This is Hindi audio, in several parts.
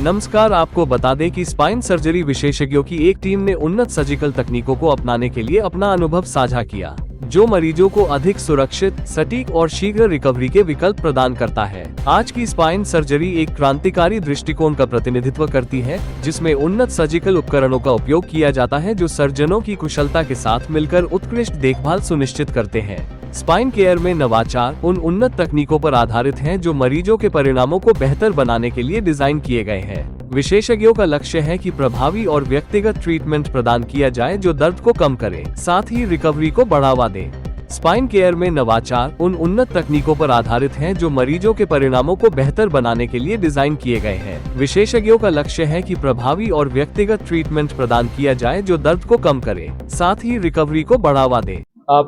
नमस्कार, आपको बता दें कि स्पाइन सर्जरी विशेषज्ञों की एक टीम ने उन्नत सर्जिकल तकनीकों को अपनाने के लिए अपना अनुभव साझा किया, जो मरीजों को अधिक सुरक्षित, सटीक और शीघ्र रिकवरी के विकल्प प्रदान करता है। आज की स्पाइन सर्जरी एक क्रांतिकारी दृष्टिकोण का प्रतिनिधित्व करती है, जिसमें उन्नत सर्जिकल उपकरणों का उपयोग किया जाता है जो सर्जनों की कुशलता के साथ मिलकर उत्कृष्ट देखभाल सुनिश्चित करते हैं। स्पाइन केयर में नवाचार उन उन्नत तकनीकों पर आधारित हैं जो मरीजों के परिणामों को बेहतर बनाने के लिए डिजाइन किए गए हैं। विशेषज्ञों का लक्ष्य है कि प्रभावी और व्यक्तिगत ट्रीटमेंट प्रदान किया जाए जो दर्द को कम करे, साथ ही रिकवरी को बढ़ावा दे। स्पाइन केयर में नवाचार उन उन्नत तकनीकों पर आधारित हैं जो मरीजों के परिणामों को बेहतर बनाने के लिए डिजाइन किए गए हैं। विशेषज्ञों का लक्ष्य है कि प्रभावी और व्यक्तिगत ट्रीटमेंट प्रदान किया जाए जो दर्द को कम करे, साथ ही रिकवरी को बढ़ावा दे।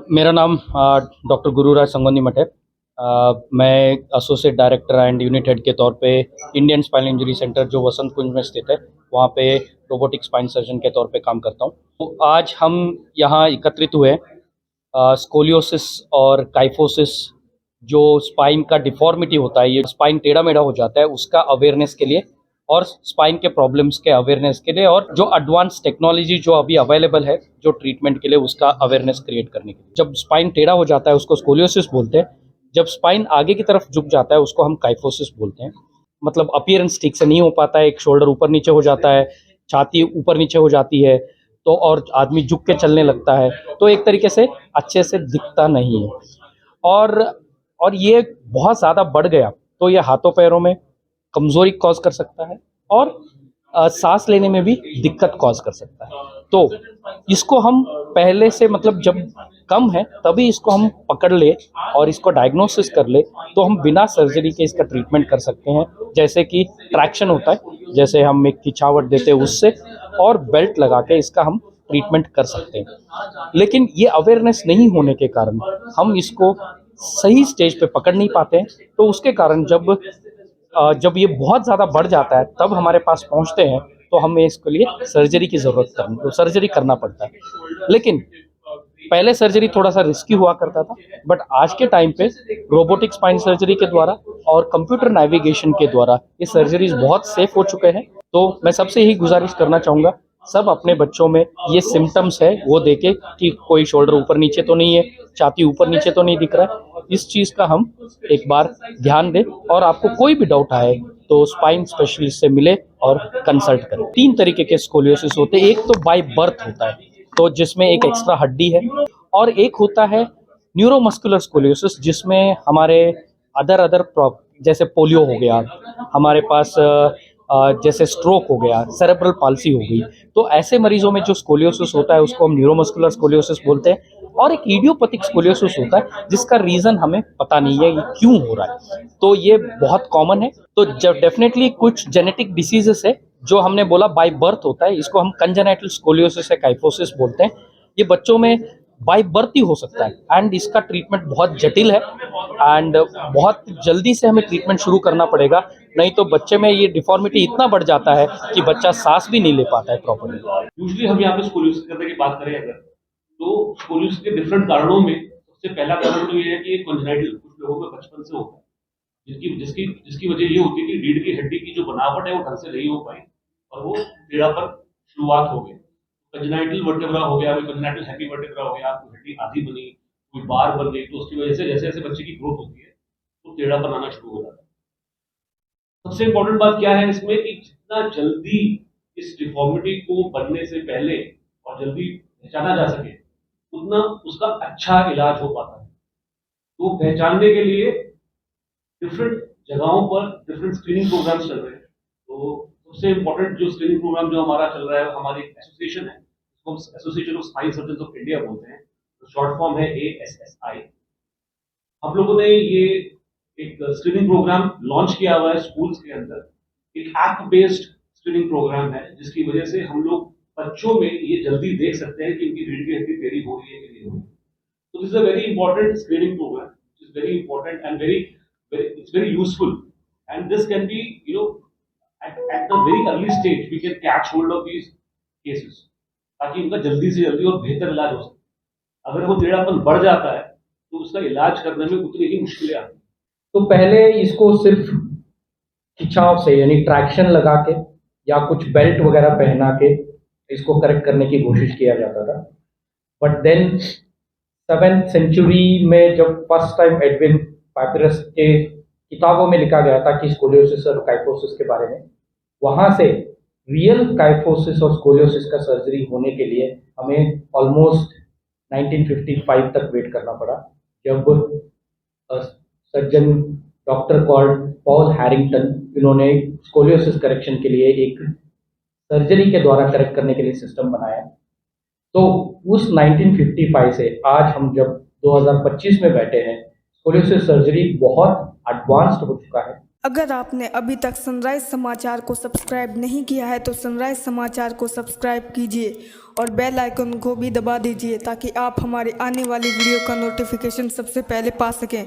मेरा नाम डॉक्टर गुरुराज संगोनी मठ है। मैं associate director and unit head के तौर पे इंडियन स्पाइन इंजरी सेंटर जो वसंत कुंज में स्थित है, वहाँ पे रोबोटिक स्पाइन सर्जन के तौर पे काम करता हूँ। तो आज हम यहाँ एकत्रित हुए स्कोलियोसिस और काइफोसिस, जो स्पाइन का डिफॉर्मिटी होता है, ये स्पाइन टेढ़ा मेढ़ा हो जाता है, उसका अवेयरनेस के लिए और स्पाइन के प्रॉब्लम्स के अवेयरनेस के लिए, और जो एडवांस टेक्नोलॉजी जो अभी अवेलेबल है जो ट्रीटमेंट के लिए, उसका अवेयरनेस क्रिएट करने के लिए। जब स्पाइन टेढ़ा हो जाता है उसको स्कोलियोसिस बोलते हैं, जब स्पाइन आगे की तरफ झुक जाता है उसको हम काइफोसिस बोलते हैं। मतलब अपीयरेंस ठीक से नहीं हो पाता है, एक शोल्डर ऊपर नीचे हो जाता है, छाती ऊपर नीचे हो जाती है, तो और आदमी झुक के चलने लगता है, तो एक तरीके से अच्छे से दिखता नहीं है। और ये बहुत ज़्यादा बढ़ गया तो ये हाथों पैरों में कमज़ोरी कॉज कर सकता है और सांस लेने में भी दिक्कत कॉज कर सकता है। तो इसको हम पहले से, मतलब जब कम है तभी इसको हम पकड़ ले और इसको डायग्नोसिस कर ले, तो हम बिना सर्जरी के इसका ट्रीटमेंट कर सकते हैं। जैसे कि ट्रैक्शन होता है, जैसे हम एक खिंचावट देते हैं उससे, और बेल्ट लगा के इसका हम ट्रीटमेंट कर सकते हैं। लेकिन ये अवेयरनेस नहीं होने के कारण हम इसको सही स्टेज पे पकड़ नहीं पाते हैं, तो उसके कारण जब ये बहुत ज़्यादा बढ़ जाता है तब हमारे पास पहुंचते हैं, तो हमें इसके लिए सर्जरी की सर्जरी करना पड़ता है। लेकिन पहले सर्जरी थोड़ा सा रिस्की हुआ करता था, बट आज के टाइम पे रोबोटिक स्पाइन सर्जरी के द्वारा और कंप्यूटर नेविगेशन के द्वारा ये सर्जरीज बहुत सेफ हो चुके हैं। तो मैं सबसे यही गुजारिश करना चाहूँगा, सब अपने बच्चों में ये सिम्टम्स है वो देखे कि कोई शोल्डर ऊपर नीचे तो नहीं है, छाती ऊपर नीचे तो नहीं दिख रहा है, इस चीज़ का हम एक बार ध्यान दें। और आपको कोई भी डाउट आए तो स्पाइन स्पेशलिस्ट से मिले और कंसल्ट करें। 3 तरीके के स्कोलियोसिस होते हैं। एक तो बाय बर्थ होता है, तो जिसमें एक एक्स्ट्रा हड्डी है, और एक होता है न्यूरोमस्कुलर स्कोलियोसिस, जिसमें हमारे अदर जैसे पोलियो हो गया, हमारे पास जैसे स्ट्रोक हो गया, सेरेब्रल पाल्सी हो गई, तो ऐसे मरीजों में जो स्कोलियोसिस होता है उसको हम न्यूरोमस्कुलर स्कोलियोसिस बोलते हैं। और एक इडियोपैथिक स्कोलियोसिस होता है जिसका रीजन हमें पता नहीं है ये क्यों हो रहा है, तो ये बहुत कॉमन है। तो जब डेफिनेटली कुछ जेनेटिक डिसीजेस है जो हमने बोला बाय बर्थ होता है, इसको हम कंजेनाइटल स्कोलियोसिस या काइफोसिस बोलते हैं। ये बच्चों में बाय बर्थ ही हो सकता है एंड इसका ट्रीटमेंट बहुत जटिल है एंड बहुत जल्दी से हमें ट्रीटमेंट शुरू करना पड़ेगा, नहीं तो बच्चे में ये डिफॉर्मिटी इतना बढ़ जाता है कि बच्चा सांस भी नहीं ले पाता है प्रॉपर्ली। यूजुअली हम यहाँ पे स्कोलियोसिस की बात करें अगर, तो स्कोलियोसिस के डिफरेंट कारणों में सबसे पहला कारण तो ये है कि कंजेनाइटल कुछ लोगों में बचपन से होता है, जिसकी वजह ये होती है कि रीढ़ की हड्डी की जो बनावट है वो ढंग से नहीं हो पाई और वो टेढ़ापन शुरुआत हो गई। कंजेनाइटल वर्टेब्रा हो गया, कंजेनाइटल हैप्पी वर्टेब्रा हो गया, कोई हड्डी आधी बनी, कोई बार बन गई, तो उसकी वजह से जैसे जैसे बच्चे की ग्रोथ होती है तो टेढ़ापन आना शुरू हो जाता है। सबसे इंपॉर्टेंट बात क्या है इसमें कि जितना जल्दी इस डिफॉर्मिटी को बनने से पहले और जल्दी पहचाना जा सके, उतना उसका अच्छा इलाज हो पाता है। तो पहचानने के लिए डिफरेंट जगहों पर डिफरेंट स्क्रीनिंग प्रोग्राम्स चल रहे हैं। तो सबसे इम्पोर्टेंट जो स्क्रीनिंग प्रोग्राम जो हमारा चल रहा है, हमारी एसोसिएशन है, उसको association of spine surgeons of India बोलते हैं, तो शॉर्ट फॉर्म है ASSI। हम लोगों ने ये एक स्क्रीनिंग प्रोग्राम लॉन्च किया हुआ है स्कूल्स के अंदर। एक ऐप बेस्ड स्क्रीनिंग प्रोग्राम है जिसकी वजह से हम लोग बच्चों में ये जल्दी देख सकते हैं कि इनकी रीढ़ की हड्डी टेढ़ी हो रही है कि नहीं हो रही। तो this is a very important screening programme, it is very important and it's very useful, and this can be, at the very early stage we can catch hold of these cases ताकि उनका जल्दी से जल्दी और बेहतर इलाज हो सके। अगर वो टेढ़ापन बढ़ जाता है तो उसका इलाज करने में उतनी ही मुश्किलें आती हैं। तो पहले इसको सिर्फ खिंचाव से यानी ट्रैक्शन लगा के या कुछ बेल्ट वगैरह पहना के इसको करेक्ट करने की कोशिश किया जाता था। बट देन 7th सेंचुरी में जब फर्स्ट टाइम एडविन पाइपरस के किताबों में लिखा गया था कि स्कोलियोसिस और काइफोसिस के बारे में, वहाँ से रियल काइफोसिस और स्कोलियोसिस का सर्जरी होने के लिए हमें ऑलमोस्ट 1955 तक वेट करना पड़ा, जब surgeon doctor called Paul Harrington, इन्होंने स्कोलियोसिस करेक्शन के लिए एक सर्जरी के द्वारा करेक्ट करने के लिए सिस्टम बनाया। तो उस 1955 से आज हम जब 2025 में बैठे हैं, स्कोलियोसिस सर्जरी बहुत एडवांस्ड हो चुका है। अगर आपने अभी तक सनराइज समाचार को सब्सक्राइब नहीं किया है तो सनराइज समाचार को सब्सक्राइब कीजिए और बेल आइकन को भी दबा दीजिए ताकि आप हमारे आने वाली वीडियो का नोटिफिकेशन सबसे पहले पा सकें।